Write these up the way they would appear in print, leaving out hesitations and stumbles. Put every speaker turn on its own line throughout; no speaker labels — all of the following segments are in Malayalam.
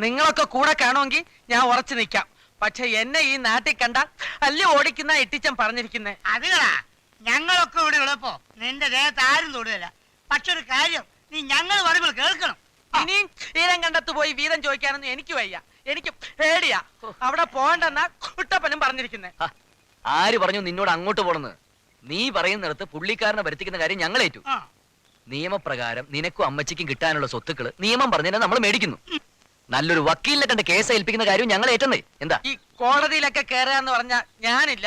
നിങ്ങളൊക്കെ കൂടെ കാണുമെങ്കിൽ ഞാൻ ഉറച്ചു നിൽക്കാം. പക്ഷെ എന്നെ ഈ നാട്ടിൽ കണ്ട അല്ലി ഓടിക്കുന്ന ഇട്ടിച്ചൻ പറഞ്ഞിരിക്കുന്നേ.
അതുകളാ ഞങ്ങളൊക്കെ ഇവിടെ ഉള്ളപ്പോ നിന്റെ ദേഹത്ത് ആരും തൊടുകയില്ല. പക്ഷെ ഒരു കാര്യം, നീ ഞങ്ങൾ പറയുമ്പോൾ കേൾക്കണം.
ഇനിയും വീരം കണ്ടത്ത് പോയി വീരം ചോദിക്കാനൊന്നും എനിക്ക് വയ്യ. എനിക്ക് പേടിയാ. അവിടെ പോകണ്ടെന്നാ കുട്ടപ്പനും പറഞ്ഞിരിക്കുന്നേ.
ആര് പറഞ്ഞു നിന്നോട് അങ്ങോട്ട് പോണെന്ന്? നീ പറയുന്നിടത്ത് പുള്ളിക്കാരനെ വരുത്തിക്കുന്ന കാര്യം ഞങ്ങൾ ഏറ്റു. നിയമപ്രകാരം നിനക്കും അമ്മച്ചിക്കും കിട്ടാനുള്ള സ്വത്തുക്കള് നിയമം പറഞ്ഞാൽ നമ്മൾ മേടിക്കുന്നു. നല്ലൊരു വക്കീലിനെ കണ്ട് കേസ് ഏൽപ്പിക്കുന്ന കാര്യം ഞങ്ങൾ ഏറ്റെന്നേ. എന്താ
ഈ കോടതിയിലൊക്കെ കേറാന്ന് പറഞ്ഞ ഞാനില്ല.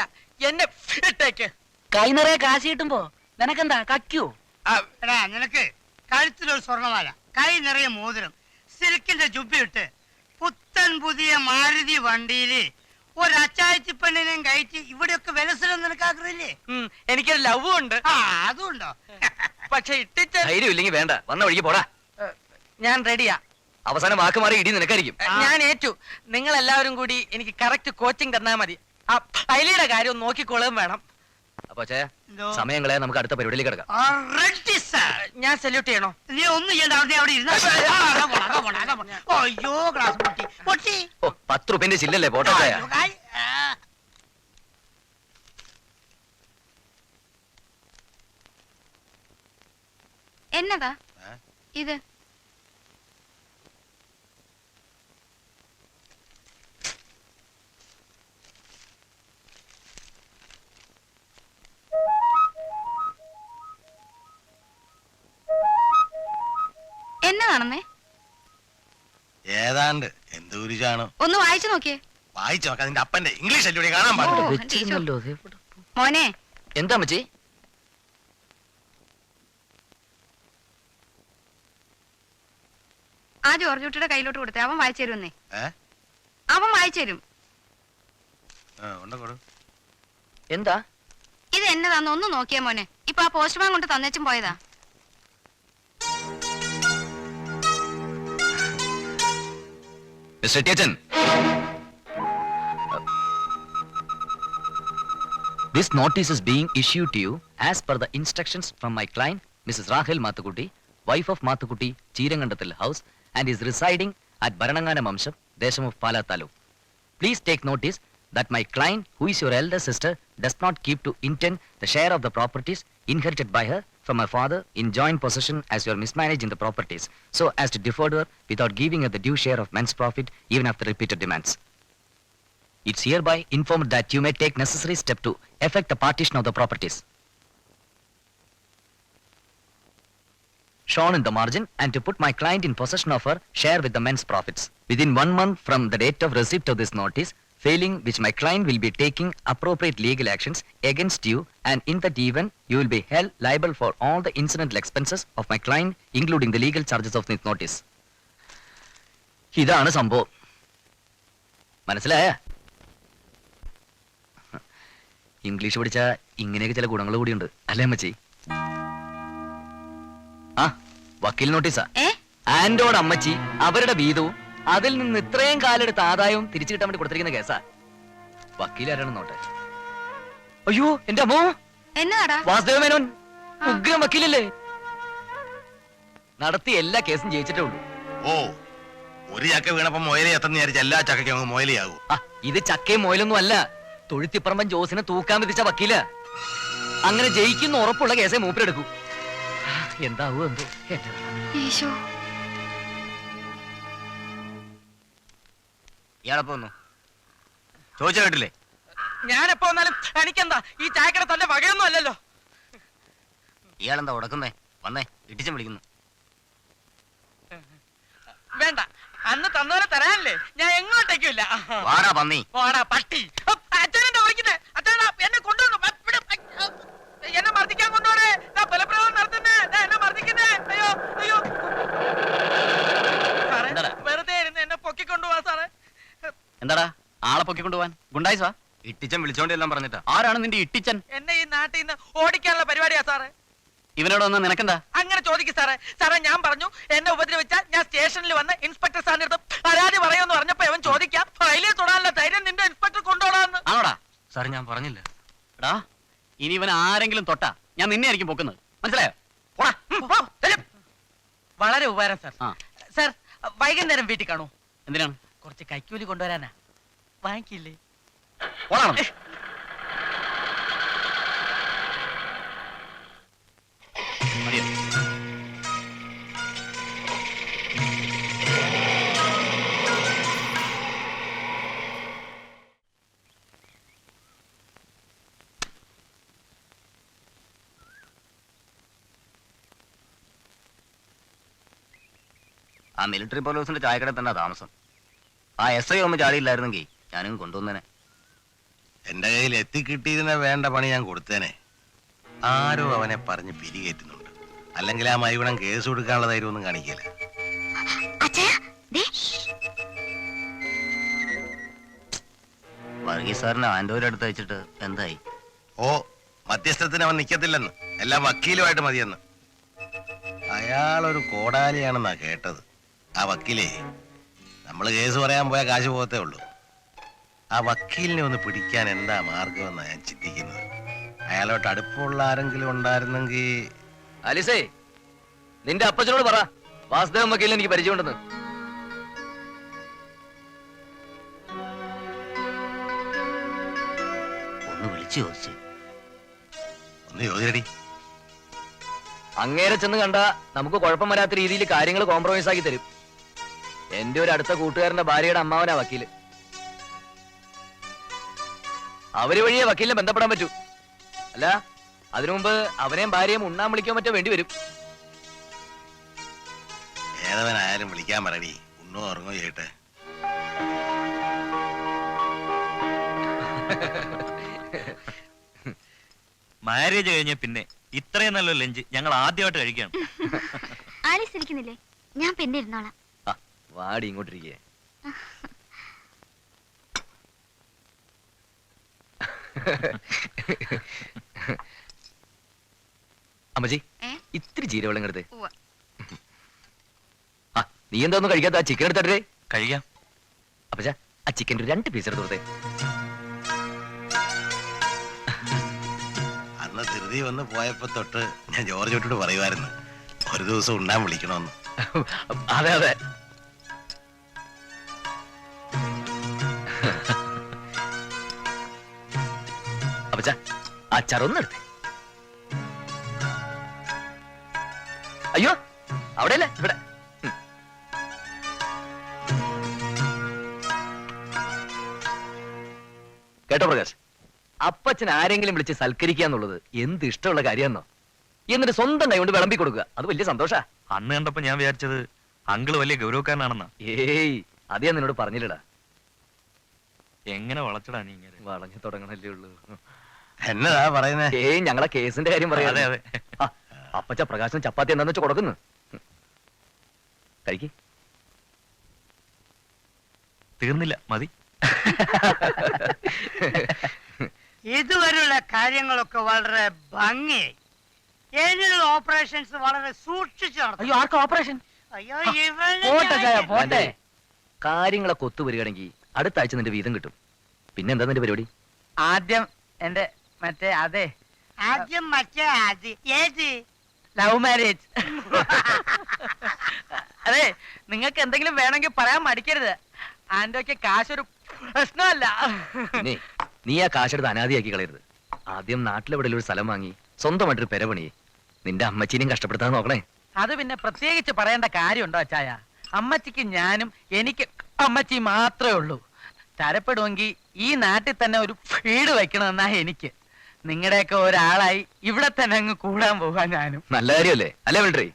എന്നെ ഇട്ടേക്ക്.
കൈ നിറയെ കാശ് കിട്ടുമ്പോ നിനക്കെന്താ കക്കൂ?
എടാ, നിനക്ക് കഴുത്തിലൊരു സ്വർണ്ണമാല, കൈ നിറയെ മോതിരം, സിൽക്കിന്റെ ജുബ്ബിട്ട് പുത്തൻ പുതിയ മാരുതി വണ്ടിയില് ഒരു അച്ചായത്തി പെണ്ണിനെയും കയറ്റി ഇവിടെയൊക്കെ വിലസനം നിനക്ക് ആഗ്രഹില്ലേ?
എനിക്കൊരു ലവ് ഉണ്ട്.
അതുണ്ടോ?
പക്ഷെ ഇട്ടിച്ച
ധൈര്യം ഇല്ലെങ്കിൽ വേണ്ട, വന്ന വഴിക്ക് പോടാ.
ഞാൻ റെഡിയാ.
അവസാനം വാക്ക് മാറി ഇടി നിനക്കായിരിക്കും.
ഞാൻ ഏറ്റു. നിങ്ങൾ എല്ലാവരും കൂടി എനിക്ക് കറക്റ്റ് കോച്ചിങ് തന്നാ മതി. ആ പൈലിയുടെ കാര്യം നോക്കിക്കൊള്ളുകയും വേണം.
അപ്പൊ സമയം കളയാൻ നമുക്ക് അടുത്ത പരിപാടിയിലേക്ക് കിടക്കാം.
ഞാൻ സല്യൂട്ട് ചെയ്യണോ?
നീ ഒന്നും ചെയ്യണ്ട, അവിടെ ഇരുന്ന. അയ്യോ, ഗ്ലാസ് പൊട്ടി.
10 രൂപന്റെ ചില്ലല്ലേ പോട്ടെ.
എന്നതാ ഇത്? എന്നതാണെന്നേ?
ഏതാണ്ട് എന്തൂരിച്ചാണോ
ഒന്ന് വായിച്ചു നോക്കിയേ.
വായിച്ചു നോക്കാം. അതിന്റെ അപ്പന്റെ ഇംഗ്ലീഷ് അല്ലേ കാണാൻ പാടില്ല.
മോനെ,
എന്താ അമ്മച്ചി?
ആ ജോർജ് കുട്ടിയുടെ കയ്യിലോട്ട് കൊടുത്തേ, അവൻ വായിച്ചു തരുമെന്നേ. അവൻ വായിച്ചു തരും.
എന്താ
ഇത്? എന്നതാന്ന് ഒന്ന് നോക്കിയേ മോനെ. ഇപ്പൊ ആ പോസ്റ്റ്മാൻ കൊണ്ട് തന്നേച്ചും പോയതാ.
Mr. Tietjen, this notice is being issued to you as per the instructions from my client, Mrs. Rahel Mathukutti, wife of Mathukutti, Cheerangandathil House, and is residing at Baranangana Mamsham, Desham of Pala Taluk. Please take notice that my client, who is your elder sister, does not keep to intend the share of the properties inherited by her from her father in joint possession as you are mismanaging the properties, so as to defer her without giving her the due share of men's profit even after repeated demands. It's hereby informed that you may take necessary step to effect the partition of the properties shown in the margin and to put my client in possession of her share with the men's profits within 1 month from the date of receipt of this notice, failing which my client will be taking appropriate legal actions against you, and in that event you will be held liable for all the incidental expenses of my client, including the legal charges of this notice. ഇതാണ് സംഭവം. മനസ്സിലായ? ഇംഗ്ലീഷ് പഠിച്ച ഇങ്ങനെയൊക്കെ ചില ഗുണങ്ങൾ കൂടിയുണ്ട് അല്ലേ അമ്മച്ചി? ആ വക്കീൽ നോട്ടീസാ. ആന്റോട് അമ്മച്ചി അവരുടെ വീതവും അതിൽ നിന്ന് ഇത്രയും കാലെടുത്ത ആദായവും തിരിച്ചു കിട്ടാൻ വേണ്ടി കൊടുത്തിരിക്കുന്ന കേസാ. വക്കീലാരാണെന്ന് നോട്ടെ. അയ്യോ എന്റെ അമ്മോ,
എന്നതാടാ?
വാസുദേവ മേനോൻ ഉഗ്രം വക്കീലല്ലേ. നടത്തി എല്ലാ കേസും ജയിച്ചിട്ടേ ഉള്ളൂ.
ഓ, ഒരു ചക്ക വീണപ്പോ മൊയലി എത്തുന്ന വിചാരിച്ച എല്ലാ ചക്കയ്ക്കും അങ്ങ് മൊയലിയാകും.
ഇത് ചക്കയും മൊയിലൊന്നും അല്ല, തൊഴുത്തിപ്പറമ്പൻ ജോസിനെ തൂക്കാൻ വിധിച്ച വക്കീല. അങ്ങനെ ജയിക്കുന്ന ഉറപ്പുള്ള കേസേ മൂപ്പരെടുക്കൂ. എന്താവൂ എന്തോ.
ഈശോ,
ഇയാളെപ്പോ വന്നു ചോദിച്ചാ കേട്ടില്ലേ?
ഞാനെപ്പോ വന്നാലും എനിക്കെന്താ ഈ ചായക്കട തന്റെ വകയൊന്നും അല്ലല്ലോ.
ഇയാളെന്താ ഉടക്കുന്നേ? വന്നേ, ഇട്ടിച്ചും വിളിക്കുന്നു.
വേണ്ട, അന്ന് തന്നവരെ തരാനല്ലേ, ഞാൻ എങ്ങോട്ടേക്കും ഇല്ല.
വാടാ പന്നി,
വാടാ പട്ടി. അച്ഛനെന്താ വിളിക്കുന്നേ? അച്ഛനാ എന്നെ കൊണ്ടുവന്നു, എന്നെ മർദ്ദിക്കാൻ കൊണ്ടുപോണേ, ബലപ്രയോഗം നടത്തുന്നേ, എന്നെ മർദ്ദിക്കുന്നേ. അയ്യോ അയ്യോ, വെറുതെ ഇരുന്ന് എന്നെ പൊക്കിക്കൊണ്ടുപോവാ സാറേ.
എന്താടാ ആളെ പൊക്കിക്കൊണ്ടുപോവാൻ? ഗുണ്ടായിസാ? ഇട്ടിച്ചൻ വിളിച്ചോണ്ട് എല്ലാം പറഞ്ഞിട്ടാ. ആരാണ് നിന്റെ ഇട്ടിച്ചൻ?
എന്നെ ഈ നാട്ടിൽ നിന്ന് ഓടിക്കാനുള്ള പരിപാടിയാ സാറേ.
ഇവനോട് വന്നാ നിനക്കെന്താ?
അങ്ങനെ ചോദിക്കും സാറേ. സാറേ ഞാൻ പറഞ്ഞു എന്നെ ഉപദ്രവിച്ചാൽ ഞാൻ സ്റ്റേഷനിൽ വന്ന് ഇൻസ്പെക്ടർ സാറിന്റെ അടുത്ത് പരാതി പറയുമെന്ന് പറഞ്ഞപ്പോ അവൻ ചോദിക്കാം ഫയലിൽ തൊടാനുള്ള ധൈര്യം നിന്റെ ഇൻസ്പെക്ടർ കൊണ്ടുപോടാന്ന്.
ആണോടാ? സാർ ഞാൻ പറഞ്ഞില്ല. എടാ ഇനി ഇവൻ ആരെങ്കിലും തൊട്ടാ ഞാൻ നിന്നെ ആയിരിക്കും പൊക്കുന്നത്, മനസ്സിലായോ?
വളരെ ഉപകാരം സാർ. സാർ വൈകുന്നേരം വീട്ടിൽ കാണൂ.
എന്തിനാണ്?
കുറച്ച് കൈക്കൂലി കൊണ്ടുവരാനാ. വാങ്ങിക്കില്ലേ?
ഓടാണ്. മതിയോ?
ആ മിലിറ്ററി പോലീസിന്റെ ചായക്കട തന്നെ താമസം. ആ SI ഒന്നും ചാടിയില്ലായിരുന്നെങ്കിൽ ഞാനും കൊണ്ടുവന്നേനെ.
എന്റെ കയ്യിൽ എത്തിക്കിട്ടിയിരുന്ന വേണ്ട പണി ഞാൻ കൊടുത്തേനെ. ആരോ അവനെ പറഞ്ഞ് പിരികേറ്റുന്നുണ്ട്. അല്ലെങ്കിൽ ആ മൈവിടം കേസ് കൊടുക്കാനുള്ള ധൈര്യം ഒന്നും കാണിക്കില്ല.
വർഗീസ് സാറിനെ ആൻഡോയുടെ അടുത്ത് അയച്ചിട്ട് എന്തായി?
ഓ, മധ്യസ്ഥത്തിന് അവൻ നിൽക്കത്തില്ലെന്ന്, എല്ലാം വക്കീലുമായിട്ട് മതിയെന്ന്. അയാളൊരു കോടാലിയാണെന്നാ കേട്ടത്. ആ വക്കീലേ, നമ്മൾ കേസ് പറയാൻ പോയാൽ കാശ് പോകത്തേ ഉള്ളൂ. ആ വക്കീലിനെ ഒന്ന് പിടിക്കാൻ എന്താ മാർഗമെന്നാ ഞാൻ ചിന്തിക്കുന്നത്. അയാളോട്ട് അടുപ്പമുള്ള ആരെങ്കിലും ഉണ്ടായിരുന്നെങ്കിൽ.
ആലിസേ, നിന്റെ അപ്പച്ചനോട് പറ വാസുദേവൻ വക്കീലിനെ എനിക്ക് പരിചയമുണ്ടെന്ന്. ഒന്ന് വിളിച്ചു ചോദിച്ചു.
ഒന്ന് ചോദിച്ചടി.
അങ്ങേരെ ചെന്ന് കണ്ട നമുക്ക് കുഴപ്പം വരാത്ത രീതിയിൽ കാര്യങ്ങൾ കോംപ്രമൈസ് ആക്കി തരും. എന്റെ ഒരു അടുത്ത കൂട്ടുകാരന്റെ ഭാര്യയുടെ അമ്മാവനാ വക്കീല്. അവര് വഴിയെ വക്കീലിനെ ബന്ധപ്പെടാൻ പറ്റൂ. അല്ല, അതിനു മുമ്പ് അവനെയും ഭാര്യയും ഉണ്ണാൻ വിളിക്കാൻ മറ്റോ വേണ്ടി വരും.
ഏതവനായാലും വിളിക്കാൻ പറയടി. ഉണ്ണോ ഉറങ്ങോ ചെയ്യട്ടെ.
മാരേജ് കഴിഞ്ഞ പിന്നെ ഇത്രയും നല്ല ലഞ്ച് ഞങ്ങൾ ആദ്യമായിട്ട് കഴിക്കുകയാണ്.
ആലീസ് ഇരിക്കുന്നില്ലേ? ഞാൻ പിന്നെ ഇരുന്നോളാം.
വാടി ഇങ്ങോട്ടിരിക്കേ. അമ്മച്ചി, ഇത്തിരി ജീരവെള്ളം കെടുത്തേ. ആ, നീ എന്താ കഴിക്കാത്ത? ആ ചിക്കൻ എടുത്തേ.
കഴിക്കാം.
അപ്പച്ചാ, ആ ചിക്കൻ 2 പീസ് എടുത്ത് കൊടുത്തേ.
അന്ന് ധൃതി വന്ന് പോയപ്പോ തൊട്ട് ഞാൻ ജോർജ് തൊട്ടിട്ട് പറയുമായിരുന്നു ഒരു ദിവസം ഉണ്ണാൻ വിളിക്കണമെന്ന്.
അതെ അതെ. അപ്പച്ചാ, ആ ചറൊന്നെടുത്തേ. അയ്യോ, അവിടെയല്ലേ, ഇവിടെ. കേട്ടോ പ്രകാശ്, അപ്പച്ചൻ ആരെങ്കിലും വിളിച്ച് സൽക്കരിക്കുക എന്നുള്ളത് എന്ത് ഇഷ്ടമുള്ള കാര്യമെന്നോ. എന്നിട്ട് സ്വന്തം കൈ കൊണ്ട് വിളമ്പി കൊടുക്കുക, അത് വലിയ സന്തോഷാ.
അന്ന് കണ്ടപ്പോ ഞാൻ വിചാരിച്ചത് അങ്കിള് വലിയ ഗൗരവക്കാരനാണെന്നാ.
ഏയ്, അത് ഞാൻ നിന്നോട് പറഞ്ഞില്ലടാ.
എങ്ങനെ വളച്ചടാ നീ ഇങ്ങനെ?
വളഞ്ഞു തുടങ്ങണല്ലേ ഉള്ളൂ.
എന്നതാ പറയുന്നേ?
ഏയ്, ഞങ്ങളെ കേസിന്റെ കാര്യം പറയാം.
അതെ അതെ.
അപ്പച്ച പ്രകാശം ചപ്പാത്തി എന്താന്ന് വെച്ച് കൊടുക്കുന്നു. കഴിക്ക്.
തീർന്നില്ല, മതി.
ഇതുവരെയുള്ള കാര്യങ്ങളൊക്കെ വളരെ ഭംഗിയായി. ഏതിനുള്ള ഓപ്പറേഷൻസ് വളരെ സൂക്ഷിച്ചു നടത്തും.
അയ്യോ, ആർക്കും ഓപ്പറേഷൻ?
അയ്യോ,
പോട്ടെ. കാര്യങ്ങളൊക്കെ ഒത്തുവരികയാണെങ്കിൽ അടുത്ത ആഴ്ച നിന്റെ വീതം കിട്ടും. പിന്നെ എന്താ നിന്റെ പരിപാടി?
ആദ്യം എന്റെ മറ്റേ അതെ
ആദ്യം മറ്റേ ഏത്
ലവ് മാരേജ്. അതെ, നിങ്ങൾക്ക് എന്തെങ്കിലും വേണമെങ്കിൽ പറയാൻ മടിക്കരുത്. ആന്റോയ്ക്ക് കാശൊരു പ്രശ്നമല്ല.
പിന്നെ നീ ആ കാശെടുത്ത് അനാദിയാക്കി കളയരുത്. ആദ്യം നാട്ടിലെവിടെയുള്ള ഒരു സ്ഥലം വാങ്ങി സ്വന്തമായിട്ടൊരു പെരപണി. നിന്റെ അമ്മച്ചീനെയും കഷ്ടപ്പെടുത്താൻ നോക്കണേ.
അത് പിന്നെ പ്രത്യേകിച്ച് പറയേണ്ട കാര്യമുണ്ടോ അച്ചായ? അമ്മച്ചിക്ക് ഞാനും എനിക്ക് അമ്മച്ചി മാത്രമേ ഉള്ളൂ. തരപ്പെടുമെങ്കിൽ ഈ നാട്ടിൽ തന്നെ ഒരു വീട് വെക്കണമെന്നാ എനിക്ക്. നിങ്ങളുടെയൊക്കെ ഒരാളായി ഇവിടെ തന്നെ അങ്ങ് കൂടാൻ പോകാൻ ഞാനും.
നല്ല കാര്യമല്ലേ അല്ലേ മിലിറ്ററി?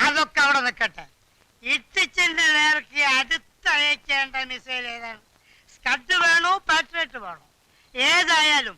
അതൊക്കെ അവിടെ നിൽക്കട്ടെ. ഇട്ടിച്ചിന്റെ നേർക്ക് അടുത്തയക്കേണ്ട മിസൈൽ ഏതാണ്? സ്കഡ് വേണോ പാട്രിയറ്റ് വേണോ? ഏതായാലും